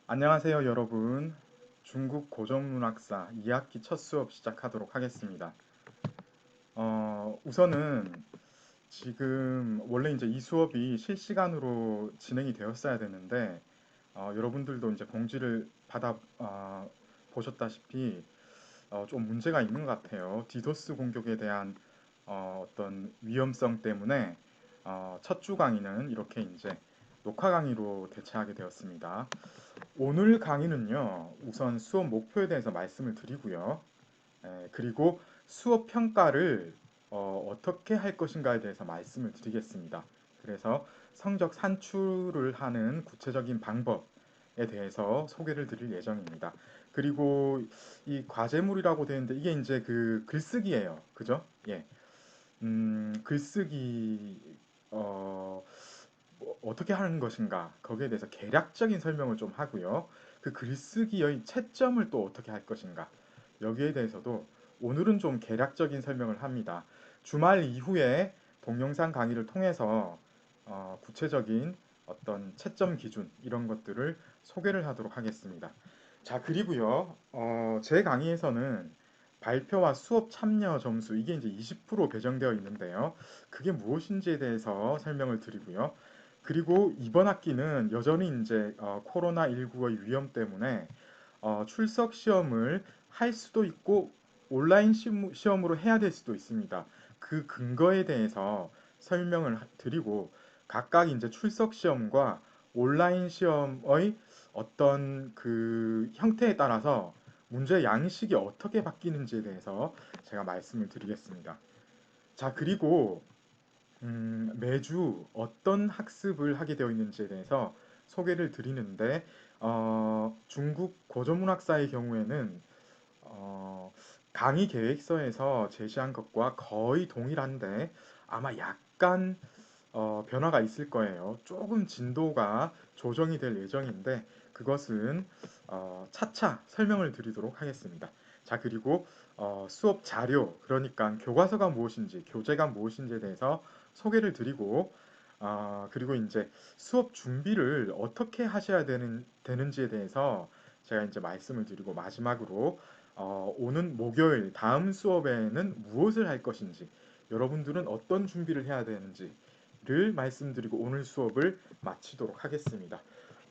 안녕하세요, 여러분. 중국 고전문학사 2학기 첫 수업 시작하도록 하겠습니다. 우선은 지금 원래 이제 이 수업이 실시간으로 진행이 되었어야 되는데, 여러분들도 이제 공지를 받아 보셨다시피 좀 문제가 있는 것 같아요. 디도스 공격에 대한 어떤 위험성 때문에 첫 주 강의는 이렇게 이제 녹화 강의로 대체하게 되었습니다. 오늘 강의는요, 우선 수업 목표에 대해서 말씀을 드리고요. 그리고 수업 평가를 떻게 할 것인가에 대해서 말씀을 드리겠습니다. 그래서 성적 산출을 하는 구체적인 방법에 대해서 소개를 드릴 예정입니다. 그리고 이 과제물이라고 되어 있는데 이게 이제 그 글쓰기예요. 그죠? 예. 글쓰기 어, 어떻게 하는 것인가 거기에 대해서 개략적인 설명을 좀 하고요. 그 글쓰기의 채점을 또 어떻게 할 것인가 여기에 대해서도 오늘은 좀 개략적인 설명을 합니다. 주말 이후에 동영상 강의를 통해서 구체적인 어떤 채점 기준 이런 것들을 소개를 하도록 하겠습니다. 자, 그리고요. 제 강의에서는 발표와 수업 참여 점수 이게 이제 20% 배정되어 있는데요. 그게 무엇인지에 대해서 설명을 드리고요. 그리고 이번 학기는 여전히 이제 코로나19의 위험 때문에 출석 시험을 할 수도 있고 온라인 시험으로 해야 될 수도 있습니다. 그 근거에 대해서 설명을 드리고 각각 이제 출석 시험과 온라인 시험의 어떤 그 형태에 따라서 문제 양식이 어떻게 바뀌는지에 대해서 제가 말씀을 드리겠습니다. 자, 그리고 매주 어떤 학습을 하게 되어 있는지에 대해서 소개를 드리는데 중국 고전문학사의 경우에는 어, 강의 계획서에서 제시한 것과 거의 동일한데 아마 약간 변화가 있을 거예요. 조금 진도가 조정이 될 예정인데 그것은 차차 설명을 드리도록 하겠습니다. 자, 그리고 수업 자료, 그러니까 교과서가 무엇인지, 교재가 무엇인지에 대해서 소개를 드리고 그리고 이제 수업 준비를 어떻게 하셔야 되는지에 대해서 제가 이제 말씀을 드리고 마지막으로 오는 목요일 다음 수업에는 무엇을 할 것인지 여러분들은 어떤 준비를 해야 되는지를 말씀드리고 오늘 수업을 마치도록 하겠습니다.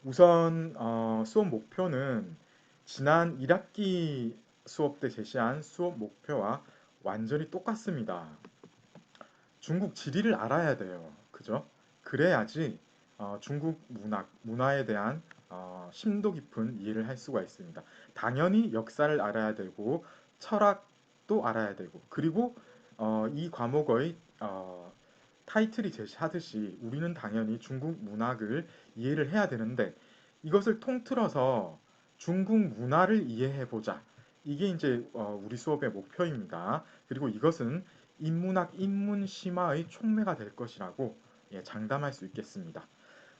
우선 수업 목표는 지난 1학기 수업 때 제시한 수업 목표와 완전히 똑같습니다. 중국 지리를 알아야 돼요. 그죠? 그래야지 중국 문화에 대한 심도 깊은 이해를 할 수가 있습니다. 당연히 역사를 알아야 되고 철학도 알아야 되고 그리고 이 과목의 타이틀이 제시하듯이 우리는 당연히 중국 문학을 이해를 해야 되는데 이것을 통틀어서 중국 문화를 이해해 보자. 이게 이제 우리 수업의 목표입니다. 그리고 이것은 인문학, 인문심화의 촉매가 될 것이라고 장담할 수 있겠습니다.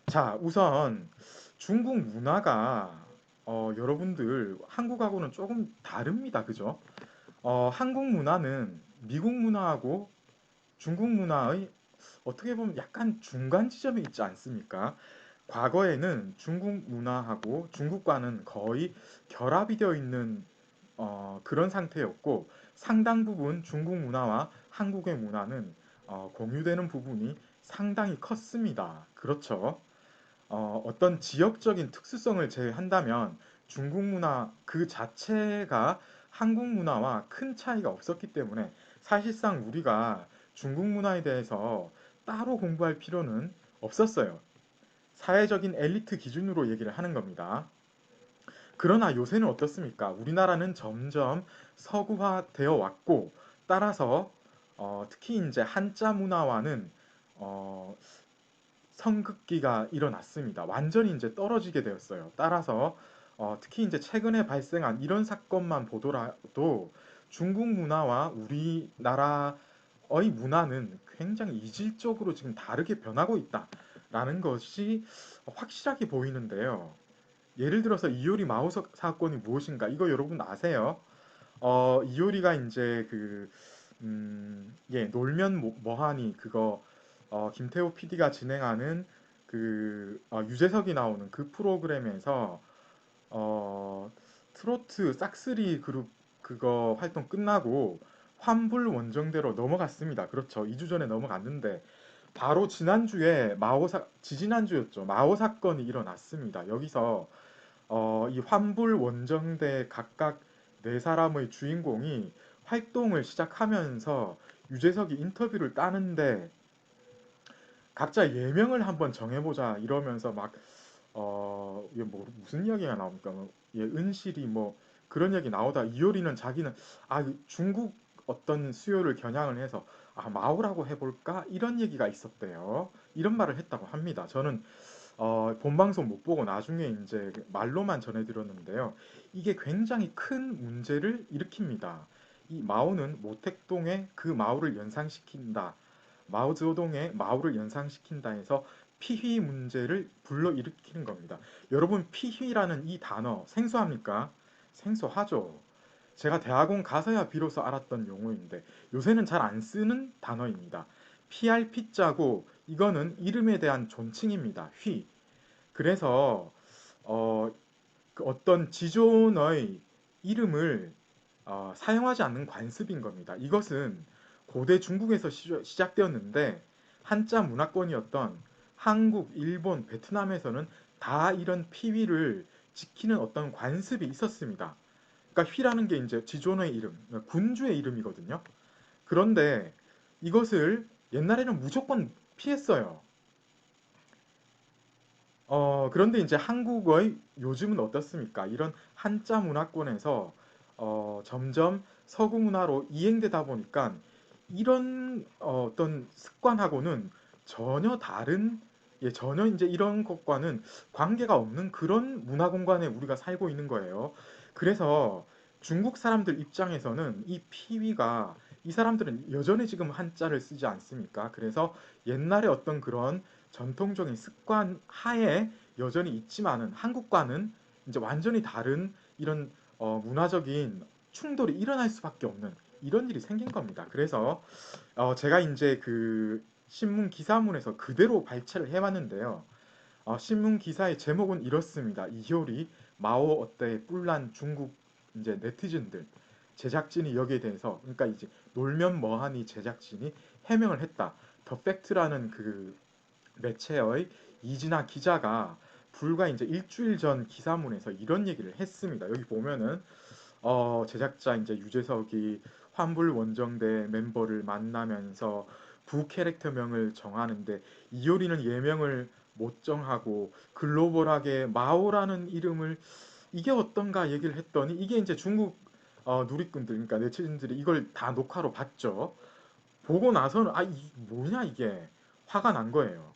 자, 우선 중국 문화가 여러분들 한국하고는 조금 다릅니다. 그죠? 한국 문화는 미국 문화하고 중국 문화의 어떻게 보면 약간 중간 지점에 있지 않습니까? 과거에는 중국 문화하고 중국과는 거의 결합이 되어 있는 그런 상태였고 상당 부분 중국 문화와 한국의 문화는 공유되는 부분이 상당히 컸습니다. 그렇죠. 어떤 지역적인 특수성을 제외한다면 중국 문화 그 자체가 한국 문화와 큰 차이가 없었기 때문에 사실상 우리가 중국 문화에 대해서 따로 공부할 필요는 없었어요. 사회적인 엘리트 기준으로 얘기를 하는 겁니다. 그러나 요새는 어떻습니까? 우리나라는 점점 서구화되어 왔고 따라서 특히 이제 한자 문화와는 어, 성급기가 일어났습니다. 완전히 이제 떨어지게 되었어요. 따라서 특히 이제 최근에 발생한 이런 사건만 보더라도 중국 문화와 우리나라의 문화는 굉장히 이질적으로 지금 다르게 변하고 있다라는 것이 확실하게 보이는데요. 예를 들어서 이효리 마오 사건이 무엇인가? 이거 여러분 아세요? 이효리가 이제 놀면 뭐하니 그거 김태호 PD가 진행하는 유재석이 나오는 그 프로그램에서 어, 트로트 싹쓸이 그룹 그거 활동 끝나고 환불 원정대로 넘어갔습니다. 그렇죠. 2주 전에 넘어갔는데 바로 지난주에 지지난주였죠. 마오 사건이 일어났습니다. 여기서 이 환불 원정대 각각 네 사람의 주인공이 활동을 시작하면서 유재석이 인터뷰를 따는데 각자 예명을 한번 정해보자 이러면서 막 이게 뭐 무슨 이야기가 나옵니까? 뭐, 예, 은실이 뭐 그런 얘기 나오다 이효리는 자기는 중국 어떤 수요를 겨냥을 해서 마오라고 해볼까 이런 얘기가 있었대요. 이런 말을 했다고 합니다. 저는 본방송 못 보고 나중에 이제 말로만 전해드렸는데요. 이게 굉장히 큰 문제를 일으킵니다. 이 마오는 모택동의 그 마오를 연상시킨다. 마오쩌동의 마오를 연상시킨다 해서 피휘 문제를 불러일으키는 겁니다. 여러분 피휘라는 이 단어 생소합니까? 생소하죠. 제가 대학원 가서야 비로소 알았던 용어인데 요새는 잘 안 쓰는 단어입니다. PRP자고 이거는 이름에 대한 존칭입니다. 휘. 그래서 어, 그 어떤 지존의 이름을 사용하지 않는 관습인 겁니다. 이것은 고대 중국에서 시작되었는데 한자 문화권이었던 한국, 일본, 베트남에서는 다 이런 피위를 지키는 어떤 관습이 있었습니다. 그러니까 휘라는 게 이제 지존의 이름, 군주의 이름이거든요. 그런데 이것을 옛날에는 무조건 피했어요. 그런데 이제 한국어의 요즘은 어떻습니까? 이런 한자 문화권에서 점점 서구 문화로 이행되다 보니까 이런 어떤 습관하고는 전혀 다른, 예, 전혀 이제 이런 것과는 관계가 없는 그런 문화 공간에 우리가 살고 있는 거예요. 그래서 중국 사람들 입장에서는 이 피위가 이 사람들은 여전히 지금 한자를 쓰지 않습니까? 그래서 옛날에 어떤 그런 전통적인 습관 하에 여전히 있지만은 한국과는 이제 완전히 다른 이런 문화적인 충돌이 일어날 수밖에 없는 이런 일이 생긴 겁니다. 그래서 제가 이제 그 신문 기사문에서 그대로 발췌를 해왔는데요. 신문 기사의 제목은 이렇습니다. 이효리 마오 어때에 뿔난 중국 이제 네티즌들 제작진이 여기에 대해서 그러니까 이제 놀면 뭐하니 제작진이 해명을 했다. 더 팩트라는 그 매체의 이진아 기자가 불과 이제 일주일 전 기사문에서 이런 얘기를 했습니다. 여기 보면은 제작자 이제 유재석이 환불 원정대 멤버를 만나면서 부 캐릭터명을 정하는데 이효리는 예명을 못 정하고 글로벌하게 마오라는 이름을 이게 어떤가 얘기를 했더니 이게 이제 중국 누리꾼들 그러니까 네티즌들이 이걸 다 녹화로 봤죠. 보고 나서는 이 뭐냐 이게 화가 난 거예요.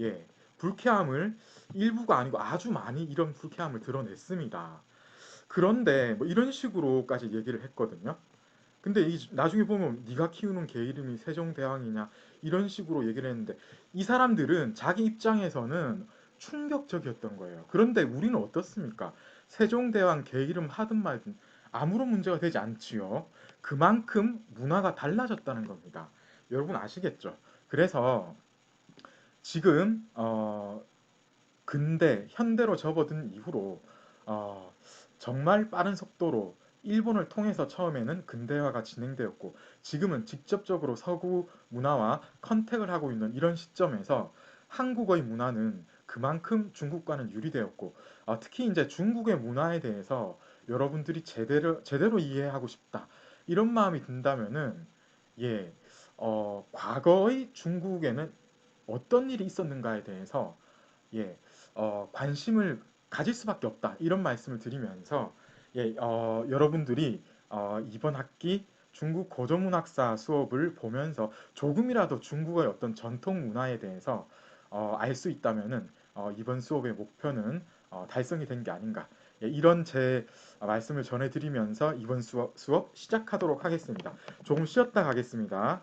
예, 불쾌함을 일부가 아니고 아주 많이 이런 불쾌함을 드러냈습니다. 그런데 뭐 이런 식으로까지 얘기를 했거든요. 근데 나중에 보면 네가 키우는 개 이름이 세종대왕이냐 이런 식으로 얘기를 했는데 이 사람들은 자기 입장에서는 충격적이었던 거예요. 그런데 우리는 어떻습니까? 세종대왕 개 이름 하든 말든 아무런 문제가 되지 않지요. 그만큼 문화가 달라졌다는 겁니다. 여러분 아시겠죠? 그래서 지금 근대 현대로 접어든 이후로 어, 정말 빠른 속도로 일본을 통해서 처음에는 근대화가 진행되었고 지금은 직접적으로 서구 문화와 컨택을 하고 있는 이런 시점에서 한국의 문화는 그만큼 중국과는 유리되었고 특히 이제 중국의 문화에 대해서 여러분들이 제대로 이해하고 싶다 이런 마음이 든다면은 예, 과거의 중국에는 어떤 일이 있었는가에 대해서 예, 관심을 가질 수밖에 없다. 이런 말씀을 드리면서 예, 여러분들이 이번 학기 중국 고전문학사 수업을 보면서 조금이라도 중국의 어떤 전통 문화에 대해서 알 수 있다면은 이번 수업의 목표는 달성이 된 게 아닌가. 예, 이런 제 말씀을 전해드리면서 이번 수업 시작하도록 하겠습니다. 조금 쉬었다 가겠습니다.